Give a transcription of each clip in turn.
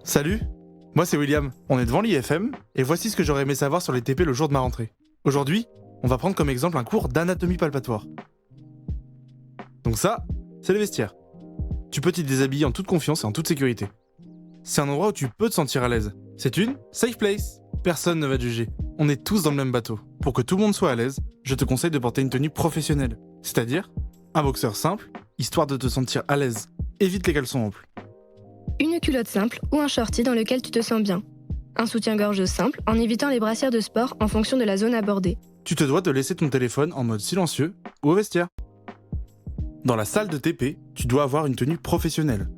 Salut, moi c'est William, on est devant l'IFM, et voici ce que j'aurais aimé savoir sur les TP le jour de ma rentrée. Aujourd'hui, on va prendre comme exemple un cours d'anatomie palpatoire. Donc ça, c'est le vestiaire. Tu peux t'y déshabiller en toute confiance et en toute sécurité. C'est un endroit où tu peux te sentir à l'aise. C'est une safe place. Personne ne va te juger. On est tous dans le même bateau. Pour que tout le monde soit à l'aise, je te conseille de porter une tenue professionnelle. C'est-à-dire, un boxeur simple, histoire de te sentir à l'aise. Évite les caleçons amples. Une culotte simple ou un shorty dans lequel tu te sens bien. Un soutien-gorge simple en évitant les brassières de sport en fonction de la zone abordée. Tu te dois de laisser ton téléphone en mode silencieux ou au vestiaire. Dans la salle de TP, tu dois avoir une tenue professionnelle.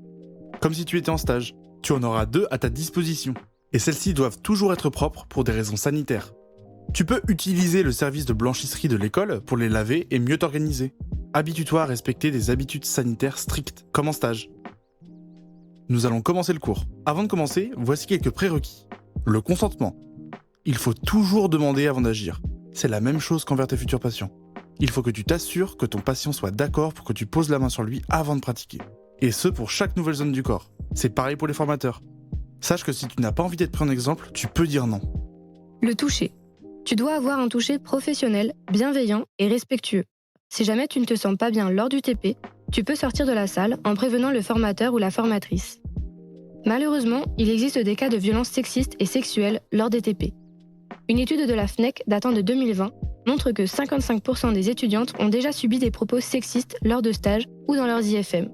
Comme si tu étais en stage. Tu en auras 2 à ta disposition. Et celles-ci doivent toujours être propres pour des raisons sanitaires. Tu peux utiliser le service de blanchisserie de l'école pour les laver et mieux t'organiser. Habitue-toi à respecter des habitudes sanitaires strictes, comme en stage. Nous allons commencer le cours. Avant de commencer, voici quelques prérequis. Le consentement. Il faut toujours demander avant d'agir. C'est la même chose qu'envers tes futurs patients. Il faut que tu t'assures que ton patient soit d'accord pour que tu poses la main sur lui avant de pratiquer. Et ce pour chaque nouvelle zone du corps. C'est pareil pour les formateurs. Sache que si tu n'as pas envie d'être pris en exemple, tu peux dire non. Le toucher. Tu dois avoir un toucher professionnel, bienveillant et respectueux. Si jamais tu ne te sens pas bien lors du TP, tu peux sortir de la salle en prévenant le formateur ou la formatrice. Malheureusement, il existe des cas de violences sexistes et sexuelles lors des TP. Une étude de la FNEC datant de 2020 montre que 55% des étudiantes ont déjà subi des propos sexistes lors de stages ou dans leurs IFM,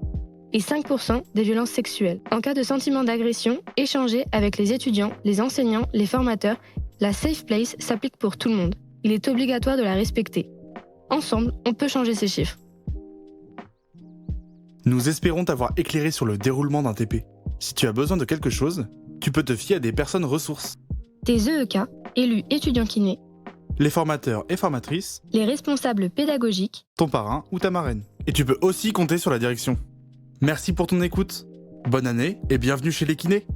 et 5% des violences sexuelles. En cas de sentiment d'agression, échangez avec les étudiants, les enseignants, les formateurs. La Safe Place s'applique pour tout le monde. Il est obligatoire de la respecter. Ensemble, on peut changer ces chiffres. Nous espérons t'avoir éclairé sur le déroulement d'un TP. Si tu as besoin de quelque chose, tu peux te fier à des personnes ressources. Tes EEK, élus étudiants kinés, Les formateurs et formatrices, les responsables pédagogiques, ton parrain ou ta marraine. Et tu peux aussi compter sur la direction. Merci pour ton écoute. Bonne année et bienvenue chez les kinés.